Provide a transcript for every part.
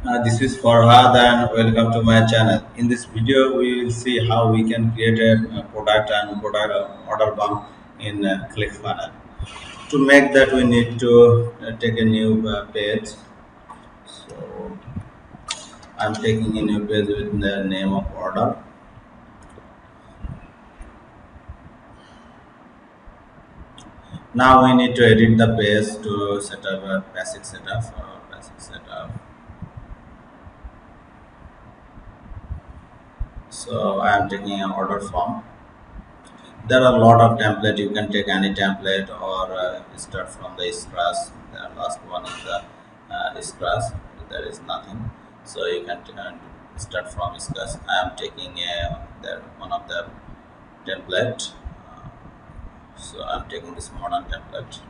This is Farhad and welcome to my channel. In this video, we will see how we can create a product and product order bump in ClickFunnels. To make that, we need to take a new page. So I'm taking a new page with the name of order. Now we need to edit the page to set up a basic setup. So I am taking an order form. There are a lot of template. You can take any template or start from the scratch. The last one is the scratch. There is nothing, so you can start from scratch. I am taking one of the template. So I'm taking this modern template.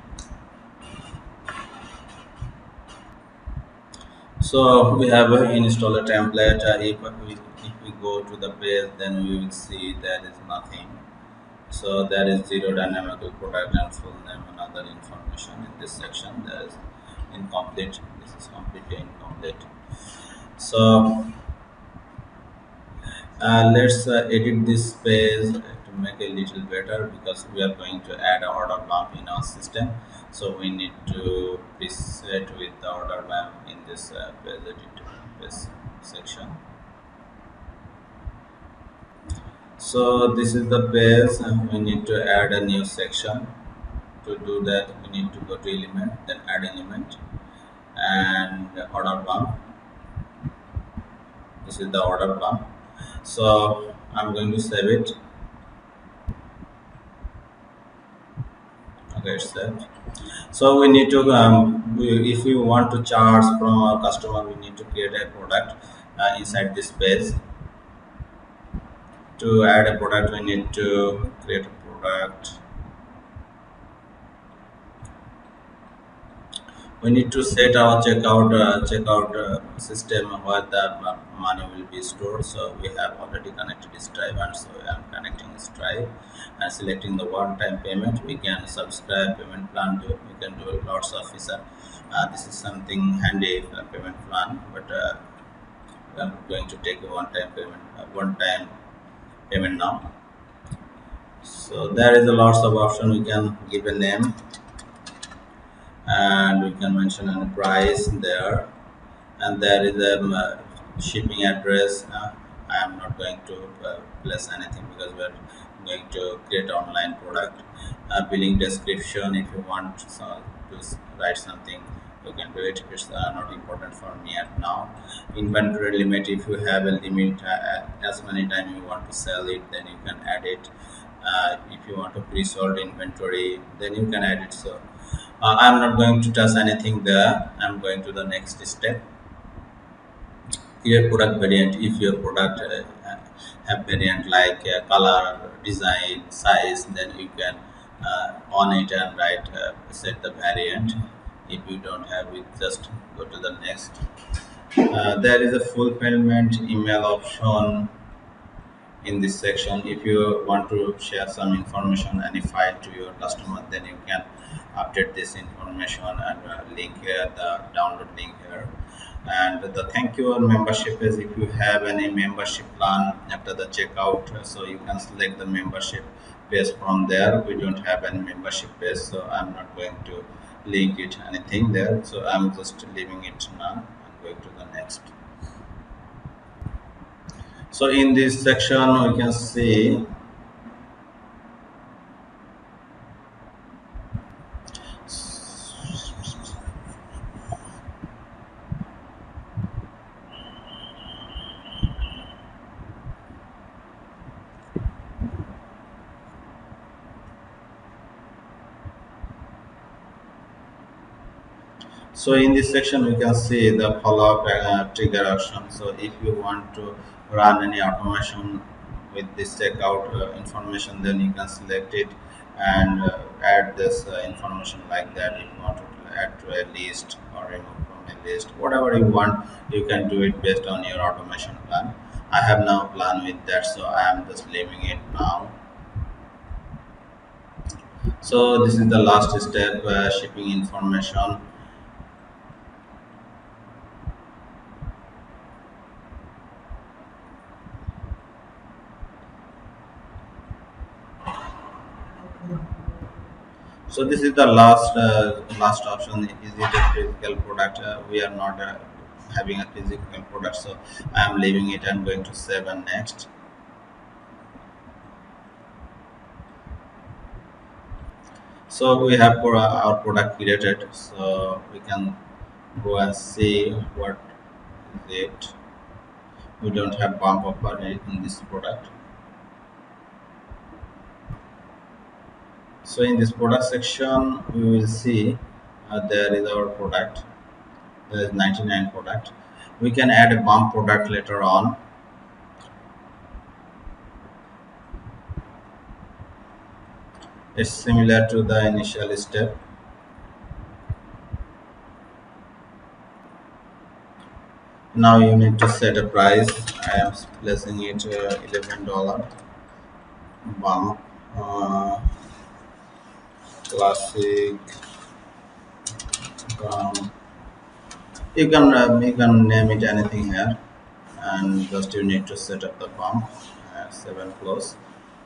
So we have installed a template. If we go to the page, then we will see there is nothing. So there is zero dynamical product and full name and other information in this section. There is incomplete. This is completely incomplete. So let's edit this page to make a little better because we are going to add an order bump in our system. So we need to preset with the order bump in this page edit page section. So this is the page and we need to add a new section. To do that, we need to go to element, then add element and order bump. This is the order bump. So I'm going to save it. Okay, it's saved. So we need to if we want to charge from our customer, we need to create a product inside this page. To add a product, we need to create a product. We need to set our checkout system where the money will be stored. So we have already connected Stripe, and so I am connecting Stripe and selecting the one-time payment. We can subscribe payment plan. We can do lots of feature. This is something handy payment plan, but I'm going to take a one-time payment now. So there is a lots of option. We can give a name and we can mention a price there, and there is a shipping address. I am not going to place anything because we are going to create online product. Billing description, if you want to write something, you can do it. It's not important for me at now. Inventory limit, if you have a limit as many times you want to sell it, then you can add it. If you want to pre-sold inventory, then you can add it. So I'm not going to touch anything there. I'm going to the next step. Your product variant. If your product have variant like color, design, size, then you can on it and write set the variant. If you don't have it, just go to the next. There is a fulfillment email option in this section. If you want to share some information, any file to your customer, then you can update this information and link here, the download link here. And the thank you or membership is if you have any membership plan after the checkout, so you can select the membership page from there. We don't have any membership page, so I'm not going to link it anything there, so I'm just leaving it now and going to the next. So in this section we can see so in this section we can see the follow-up trigger action. So if you want to run any automation with this checkout information, then you can select it and add this information like that. If you want to add to a list or remove from a list, whatever you want, you can do it based on your automation plan. I have now plan with that, so I am just leaving it now. So this is the last step, shipping information. So this is the last option. Is it a physical product? We are not having a physical product, so I am leaving it and going to save and next. So we have our product created, so we can go and see what is it. We don't have bump offer in this product. So in this product section, we will see there is our product. There is 99 product. We can add a bump product later on. It's similar to the initial step. Now you need to set a price. I am placing it $11 bump, classic bump. You can name it anything here, and just you need to set up the pump 7 close,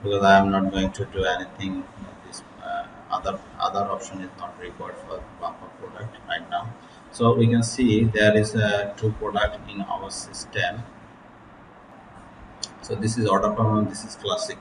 because I am not going to do anything with this other option is not required for bumper product right now. So we can see there is two product in our system. So this is order form, this is classic.